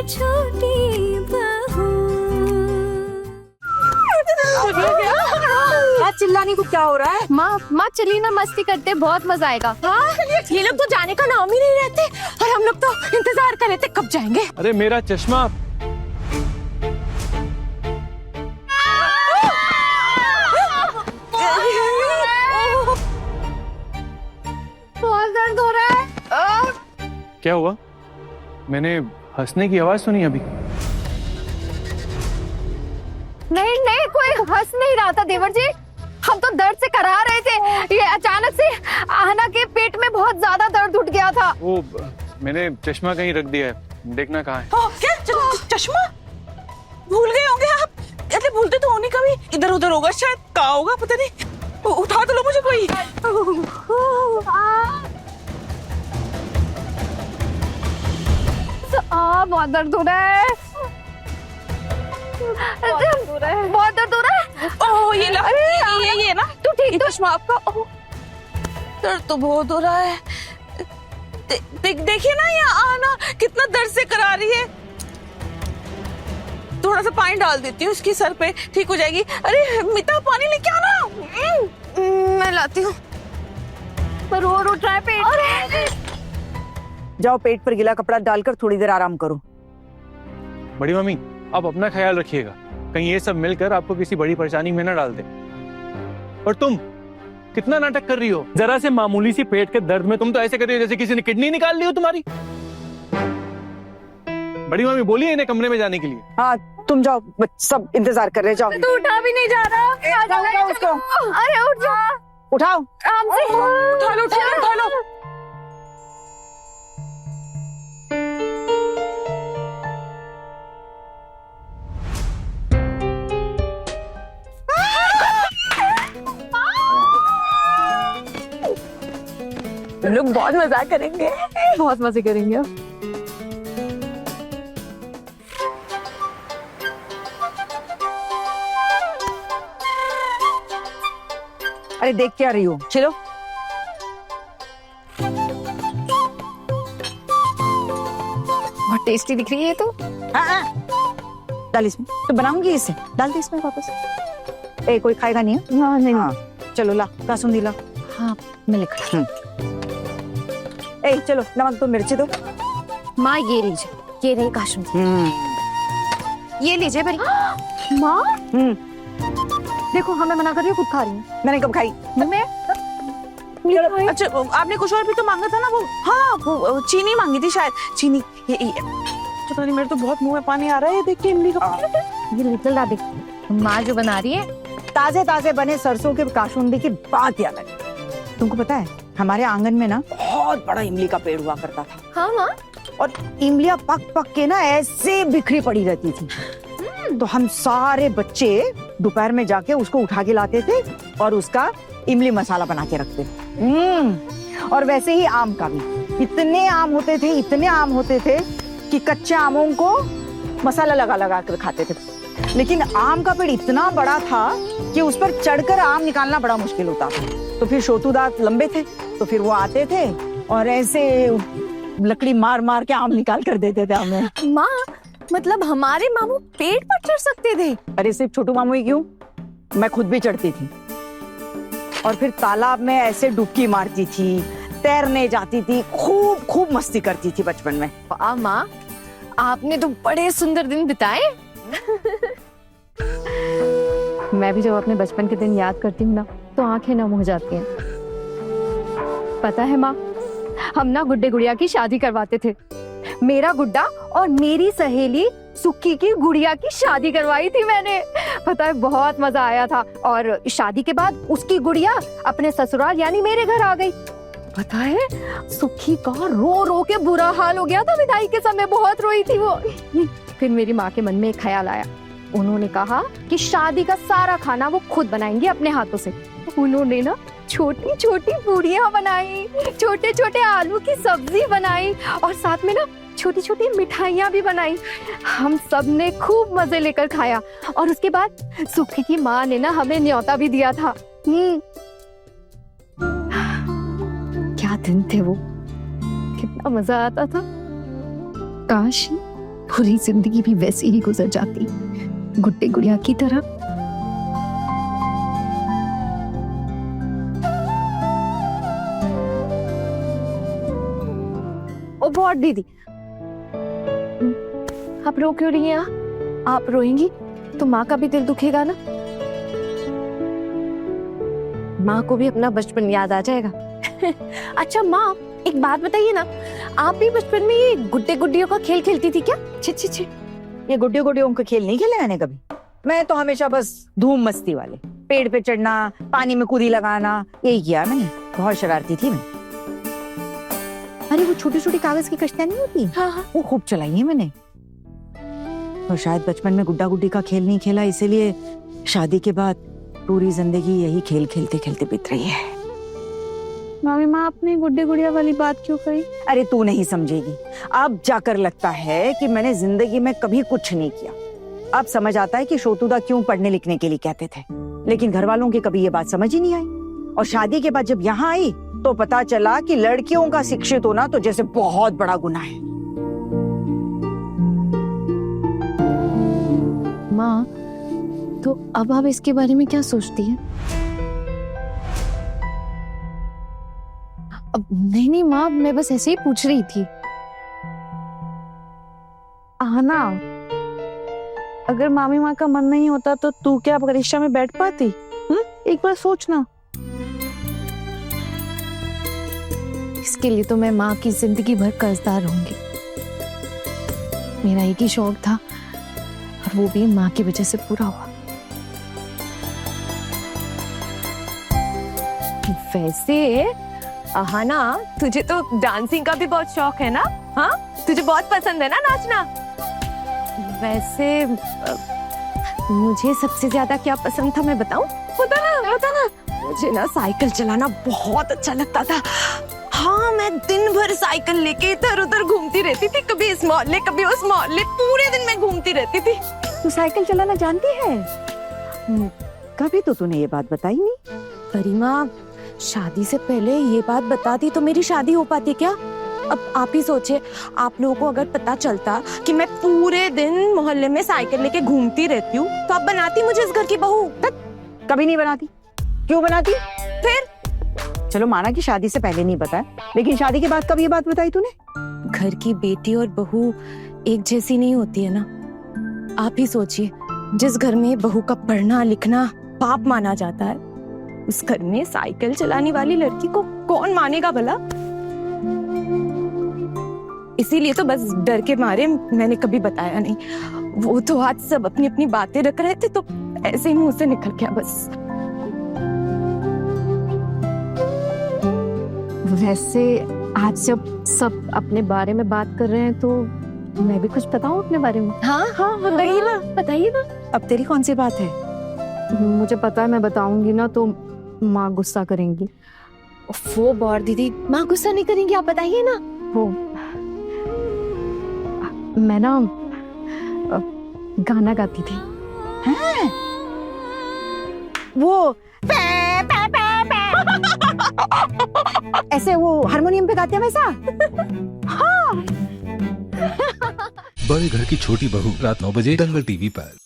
छोटी बहू। चिल्लाने को क्या हो रहा है? माँ चलिए ना, मस्ती करते, बहुत मजा आएगा। हाँ, ये लोग तो जाने का नाम ही नहीं रहते और हम लोग तो इंतजार कर रहे थे कब जाएंगे। अरे मेरा चश्मा। बहुत दर्द हो रहा है। क्या हुआ? मैंने हंसने की आवाज सुनी अभी। नहीं, कोई हंस नहीं रहा था देवर जी, हम तो दर्द से कराह रहे थे। ये अचानक से आहना के पेट में बहुत ज्यादा दर्द उठ गया था। वो मैंने चश्मा कहीं रख दिया है, देखना कहाँ है। क्या चश्मा भूल गए होंगे आप? अरे भूलते तो होने कभी, इधर उधर होगा शायद, कहाँ होगा पता नहीं। उठा तो लो मुझे कोई। बहुत दर्द हो रहा है। बहुत दर्द हो रहा है। ओह ये ला, ये ना, तू ठीक तो? चश्मा आपका। ओह दर्द तो बहुत हो रहा है। देखिए ना ये आना कितना दर्द से करा रही है। थोड़ा सा पानी डाल देती हूँ इसके सर पे, ठीक हो जाएगी। अरे मिता पानी लेके आना। मैं लाती हूँ। रो रो ट्राई पेट। जाओ पेट पर गीला कपड़ा डालकर थोड़ी देर आराम करो। बड़ी मम्मी, आप अपना ख्याल रखिएगा, कहीं ये सब मिलकर आपको किसी बड़ी परेशानी में न डाल दे। और तुम कितना नाटक कर रही हो? जरा से मामूली सी पेट के दर्द में तुम तो ऐसे कर रही हो जैसे किसी ने किडनी निकाल ली हो तुम्हारी। बड़ी मम्मी बोलिए इन्हें कमरे में जाने के लिए। हाँ तुम जाओ, सब इंतजार कर रहे, जाओ। तू उठा भी नहीं जा रहा। उठाओ उसको। अरे उठ जा, उठाओ। आराम से उठा लो उठा लो उठा लो। हम लोग बहुत मजा करेंगे, बहुत मजे करेंगे। अरे देख क्या रही हो, चलो। बहुत टेस्टी दिख रही है तो। हाँ डाल इसमें, तो बनाऊंगी इसे, डाल दे इसमें वापस। ए कोई खाएगा नहीं है? हाँ नहीं। हाँ चलो ला, कासुंदी ला। हाँ मैं लिख। ए चलो नमक दो, मिर्ची दो। माँ ये लीजिए, ये रही काशुन, ये लीजिए बड़ी। माँ देखो, हमें मना कर रही हो, खुद खा रही हूँ। मैंने कब खाई? मैं अच्छा आपने कुछ और भी तो मांगा था ना वो? हाँ वो चीनी मांगी थी शायद, चीनी। ये पता नहीं, मेरे तो बहुत मुंह में पानी आ रहा है देख के इमली का। ये लिटिल दादी माँ जो बना रही है, ताजे ताजे बने सरसों के कासुंदी की बात याद है। तुमको पता है हमारे आंगन में ना बहुत बड़ा इमली का पेड़ हुआ करता था। हाँ माँ, और इमलियां पक पक के ना ऐसे बिखरी पड़ी रहती थी। तो हम सारे बच्चे दोपहर में जाके उसको उठा के लाते थे और उसका इमली मसाला बना के रखते थे। और वैसे ही आम का भी, इतने आम होते थे, इतने आम होते थे कि कच्चे आमों को मसाला लगा लगा कर खाते थे। लेकिन आम का पेड़ इतना बड़ा था कि उस पर चढ़कर आम निकालना बड़ा मुश्किल होता था। तो फिर शोतू दांत लंबे थे, तो फिर वो आते थे और ऐसे लकड़ी मार मार के आम निकाल कर देते थे हमें। माँ मतलब हमारे मामू पेड़ पर चढ़ सकते थे? अरे सिर्फ छोटू मामू ही क्यों, मैं खुद भी चढ़ती थी। और फिर तालाब में ऐसे डुबकी मारती थी, तैरने जाती थी, खूब खूब मस्ती करती थी बचपन में। वाह माँ, आपने तो बड़े सुंदर दिन बिताए। मैं भी जब अपने बचपन के दिन याद करती हूँ ना, तो आंखें नम हो जाती हैं। पता है माँ, हम ना गुड्डे गुड़िया की शादी करवाते थे। मेरा गुड्डा और मेरी सहेली सुक्की की गुड़िया की शादी करवाई थी मैंने। पता है बहुत मजा आया था। और शादी के बाद उसकी गुड़िया अपने ससुराल यानी मेरे घर आ गई। पता है सुक्की का रो रो के बुरा हाल हो गया था विदाई के समय, बहुत रोई थी वो। फिर मेरी माँ के मन में एक ख्याल आया। उन्होंने कहा कि शादी का सारा खाना वो खुद बनाएंगे अपने हाथों से। उन्होंने ना छोटी छोटी पूड़ियाँ बनाई, छोटे छोटे आलू की सब्जी बनाई और साथ में ना छोटी छोटी मिठाइयाँ भी बनाई। हम सब ने खूब मजे लेकर खाया और उसके बाद सुखी की माँ ने ना हमें न्योता भी दिया था। क्या दिन थे वो, कितना मजा आता था। काश पूरी जिंदगी भी वैसे ही गुजर जाती, गुड्डे गुड़िया की तरह। ओ बहुत दीदी, आप रो क्यों रही हैं? आप रोएंगी तो माँ का भी दिल दुखेगा ना, माँ को भी अपना बचपन याद आ जाएगा। अच्छा माँ, एक बात बताइए ना, आप भी बचपन में ये गुड्डे गुड्डियों का खेल खेलती थी क्या? छी छी छी, ये गुड्डे गुड्डियों के खेल नहीं खेले मैंने कभी। मैं तो हमेशा बस धूम मस्ती वाले, पेड़ पे चढ़ना, पानी में कूदी लगाना, यही किया मैंने। बहुत शरारती थी मैं। अरे वो छोटी छोटी कागज की कश्तियां नहीं होती, हाँ। वो खूब चलाई है मैंने। तो शायद बचपन में गुड्डा गुड्डी का खेल नहीं खेला, इसीलिए शादी के बाद पूरी जिंदगी यही खेल खेलते खेलते बीत रही है। मामी माँ, आपने गुड्डे गुड़िया वाली बात क्यों कही? अरे तू नहीं समझेगी, अब जाकर लगता है कि मैंने जिंदगी में कभी कुछ नहीं किया। अब समझ आता है कि शोतुदा क्यों पढ़ने लिखने के लिए कहते थे, लेकिन घर वालों की कभी ये बात समझ ही नहीं आई। और शादी के बाद जब यहाँ आई तो पता चला कि लड़कियों का शिक्षित होना तो जैसे बहुत बड़ा गुनाह है। माँ, तो अब आप इसके बारे में क्या सोचती हैं? अब नहीं माँ, मैं बस ऐसे ही पूछ रही थी। आना, अगर मामी माँ का मन नहीं होता तो तू क्या परीक्षा में बैठ पाती? एक बार सोचना। इसके लिए तो मैं माँ की जिंदगी भर कर्जदार रहूंगी। मेरा एक ही शौक था और वो भी माँ की वजह से पूरा हुआ। वैसे अहाना, तुझे तो डांसिंग का भी बहुत शौक है ना? हाँ, तुझे बहुत पसंद है ना नाचना? वैसे मुझे सबसे ज्यादा क्या पसंद था मैं बताऊं? बता ना। मुझे ना साइकिल चलाना बहुत अच्छा लगता था। हाँ, मैं दिन भर साइकिल लेके इधर उधर घूमती रहती थी, कभी इस मोहल्ले कभी उस मोहल्ले, पूरे दिन मैं घूमती रहती थी। तू साइकिल चलाना जानती है? कभी तो तूने ये बात बताई नहीं। गरिमा, शादी से पहले ये बात बताती तो मेरी शादी हो पाती क्या? अब आप ही सोचिए, आप लोगों को अगर पता चलता कि मैं पूरे दिन मोहल्ले में साइकिल लेके घूमती रहती हूँ तो आप बनाती मुझे इस घर की बहू? कभी नहीं बनाती। क्यों बनाती? फिर चलो माना कि शादी से पहले नहीं बताया, लेकिन शादी के बाद कब ये बात बताई तूने? घर की बेटी और बहू एक जैसी नहीं होती है ना। आप ही सोचिए, जिस घर में बहू का पढ़ना लिखना पाप माना जाता है, उस घर में साइकिल चलाने वाली लड़की को कौन मानेगा भला? इसीलिए तो बस डर के मारे मैंने कभी बताया नहीं। वो तो आज सब अपनी अपनी बातें रख रहे थे तो ऐसे ही मुंह से निकल गया बस। वैसे आज जब सब अपने बारे में बात कर रहे हैं तो मैं भी कुछ बताऊं अपने बारे में? हाँ हाँ, बताइए ना, बताइए ना। अब तेरी कौन सी बात है? मुझे पता है मैं बताऊंगी ना तो माँ गुस्सा करेंगी। वो बौर दीदी, माँ गुस्सा नहीं करेंगी, आप बताइए ना। वो मैं ना गाना गाती थी। हैं? वो ऐसे वो हारमोनियम पे गाते हैं वैसा? हाँ। बड़े घर की छोटी बहू, रात 9 बजे दंगल टीवी पर।